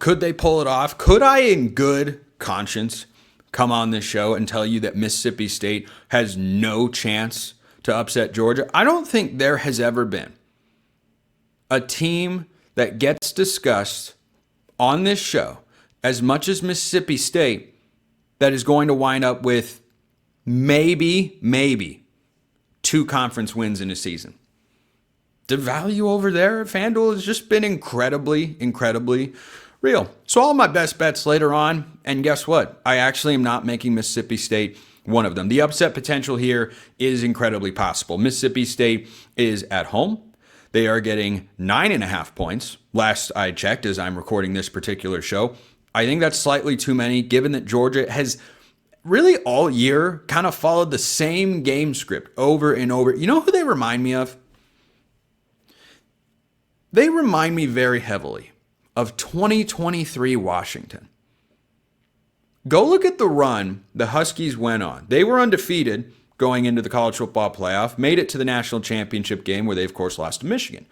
Could they pull it off? Could I, in good conscience, come on this show and tell you that Mississippi State has no chance to upset Georgia? I don't think there has ever been a team that gets discussed on this show as much as Mississippi State that is going to wind up with maybe 2 conference wins in a season. The value over there at FanDuel has just been incredibly real. So all my best bets later on, and guess what? I actually am not making Mississippi State one of them. The upset potential here is incredibly possible. Mississippi State is at home. They are getting 9.5 points. Last I checked, as I'm recording this particular show. I think that's slightly too many, given that Georgia has really all year kind of followed the same game script over and over. You know who they remind me of? They remind me very heavily of 2023 Washington. Go look at the run the Huskies went on. They were undefeated going into the college football playoff, made it to the national championship game where they, of course, lost to Michigan.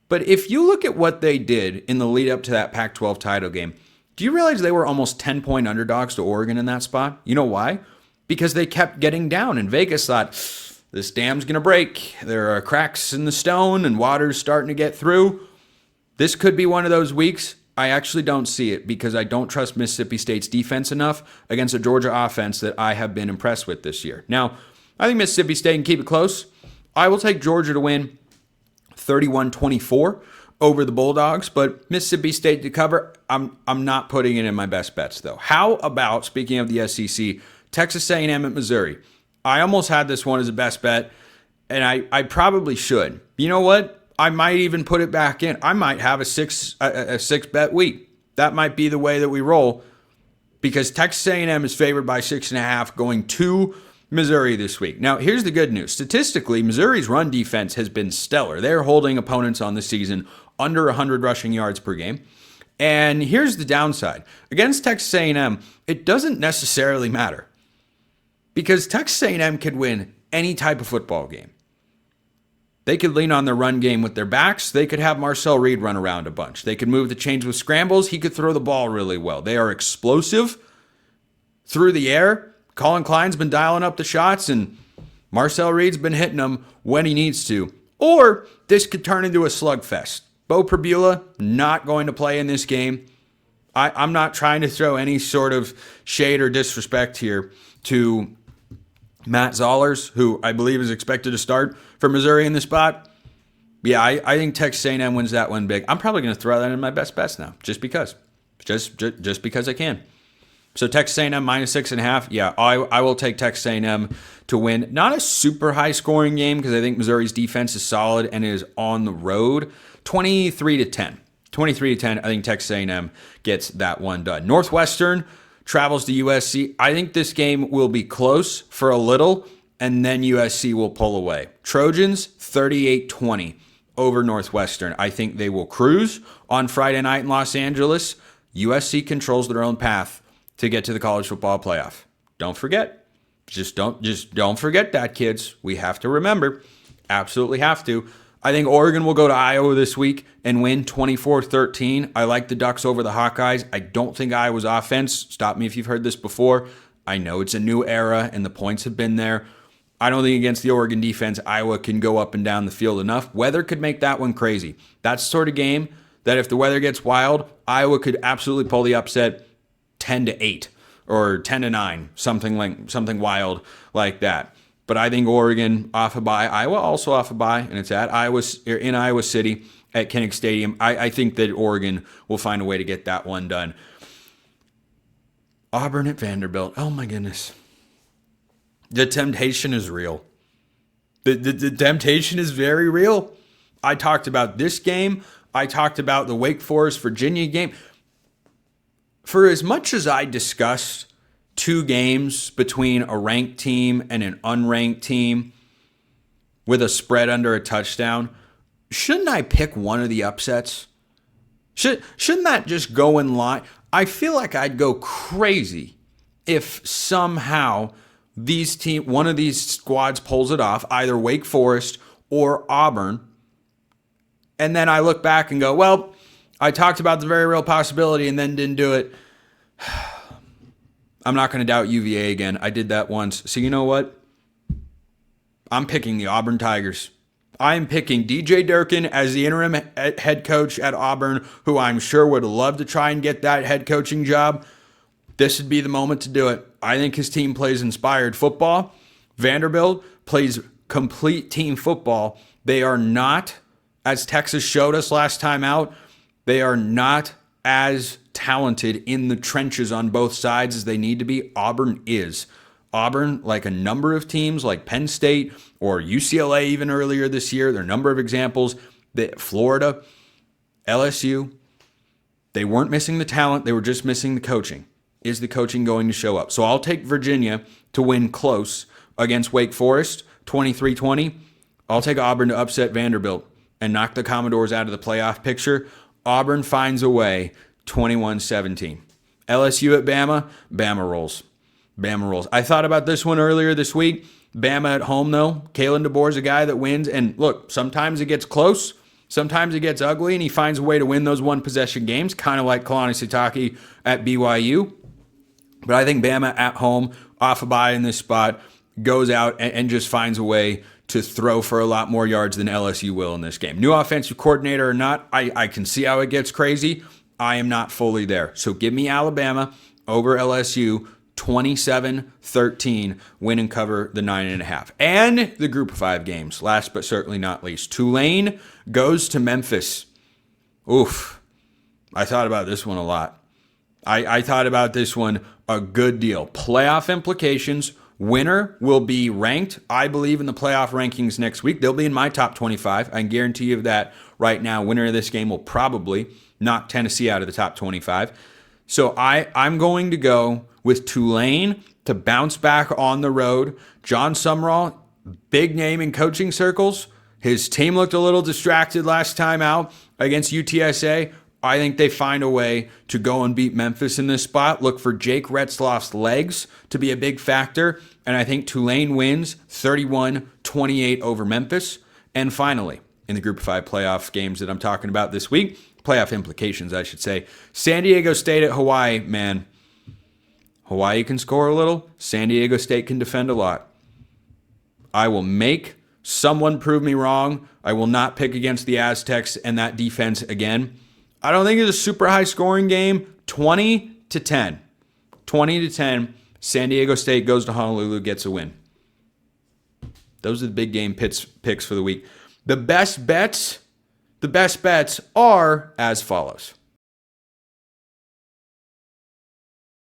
But if you look at what they did in the lead up to that Pac-12 title game, do you realize they were almost 10-point underdogs to Oregon in that spot? You know why? Because they kept getting down, and Vegas thought, this dam's going to break. There are cracks in the stone, and water's starting to get through. This could be one of those weeks. I actually don't see it because I don't trust Mississippi State's defense enough against a Georgia offense that I have been impressed with this year. Now, I think Mississippi State can keep it close. I will take Georgia to win 31-24 over the Bulldogs, but Mississippi State to cover, I'm not putting it in my best bets, though. How about, speaking of the SEC, Texas A&M at Missouri? I almost had this one as a best bet, and I probably should. You know what? I might even put it back in. I might have a six bet week. That might be the way that we roll, because Texas A&M is favored by 6.5 going to Missouri this week. Now, here's the good news. Statistically, Missouri's run defense has been stellar. They're holding opponents on the season under 100 rushing yards per game. And here's the downside. Against Texas A&M, it doesn't necessarily matter, because Texas A&M could win any type of football game. They could lean on their run game with their backs. They could have Marcel Reed run around a bunch. They could move the chains with scrambles. He could throw the ball really well. They are explosive through the air. Colin Klein's been dialing up the shots, and Marcel Reed's been hitting them when he needs to. Or this could turn into a slugfest. Bo Perbula not going to play in this game. I'm not trying to throw any sort of shade or disrespect here to Matt Zollers, who I believe is expected to start for Missouri in this spot. Yeah, I think Texas A&M wins that one big. I'm probably going to throw that in my best bets now, just because. Just because I can. So Texas A&M minus 6.5. Yeah, I will take Texas A&M to win. Not a super high scoring game, because I think Missouri's defense is solid and is on the road. 23-10. 23-10. I think Texas A&M gets that one done. Northwestern travels to USC. I think this game will be close for a little, and then USC will pull away. Trojans, 38-20 over Northwestern. I think they will cruise on Friday night in Los Angeles. USC controls their own path to get to the college football playoff. Don't forget. Just don't forget that, kids. We have to remember. Absolutely have to. I think Oregon will go to Iowa this week and win 24-13. I like the Ducks over the Hawkeyes. I don't think Iowa's offense, stop me if you've heard this before, I know it's a new era and the points have been there. I don't think against the Oregon defense, Iowa can go up and down the field enough. Weather could make that one crazy. That's the sort of game that if the weather gets wild, Iowa could absolutely pull the upset 10-8 or 10-9, something wild like that. But I think Oregon off a bye, Iowa also off a bye, and it's at in Iowa City at Kinnick Stadium. I think that Oregon will find a way to get that one done. Auburn at Vanderbilt. Oh my goodness. The temptation is real. The temptation is very real. I talked about this game. I talked about the Wake Forest Virginia game. For as much as I discussed 2 games between a ranked team and an unranked team with a spread under a touchdown, shouldn't I pick one of the upsets? Shouldn't that just go in line? I feel like I'd go crazy if somehow one of these squads pulls it off, either Wake Forest or Auburn, and then I look back and go, well, I talked about the very real possibility and then didn't do it. I'm not going to doubt UVA again. I did that once. So you know what? I'm picking the Auburn Tigers. I'm picking DJ Durkin as the interim head coach at Auburn, who I'm sure would love to try and get that head coaching job. This would be the moment to do it. I think his team plays inspired football. Vanderbilt plays complete team football. They are not, as Texas showed us last time out, they are not as talented in the trenches on both sides as they need to be. Auburn is. Auburn, like a number of teams like Penn State or UCLA even earlier this year, there are a number of examples, that Florida, LSU, they weren't missing the talent, they were just missing the coaching. Is the coaching going to show up? So I'll take Virginia to win close against Wake Forest, 23-20. I'll take Auburn to upset Vanderbilt and knock the Commodores out of the playoff picture. Auburn finds a way, 21-17. LSU at Bama, Bama rolls. Bama rolls. I thought about this one earlier this week. Bama at home, though. Kalen DeBoer's a guy that wins. And look, sometimes it gets close. Sometimes it gets ugly, and he finds a way to win those one-possession games, kind of like Kalani Sitake at BYU. But I think Bama at home, off a bye in this spot, goes out and just finds a way to throw for a lot more yards than LSU will in this game. New offensive coordinator or not, I can see how it gets crazy. I am not fully there. So give me Alabama over LSU, 27-13, win and cover the 9.5. And the group of 5 games, last but certainly not least. Tulane goes to Memphis. Oof. I thought about this one a lot. I thought about this one a good deal. Playoff implications. Winner will be ranked, I believe, in the playoff rankings next week. They'll be in my top 25. I can guarantee you that right now. Winner of this game will probably knock Tennessee out of the top 25. So I'm going to go with Tulane to bounce back on the road. John Sumrall, big name in coaching circles. His team looked a little distracted last time out against UTSA. I think they find a way to go and beat Memphis in this spot. Look for Jake Retzloff's legs to be a big factor. And I think Tulane wins 31-28 over Memphis. And finally, in the Group of 5 playoff games that I'm talking about this week, playoff implications, I should say, San Diego State at Hawaii, man. Hawaii can score a little. San Diego State can defend a lot. I will make someone prove me wrong. I will not pick against the Aztecs and that defense again. I don't think it's a super high scoring game. 20-10. 20-10. San Diego State goes to Honolulu, gets a win. Those are the big game picks for the week. The best bets are as follows.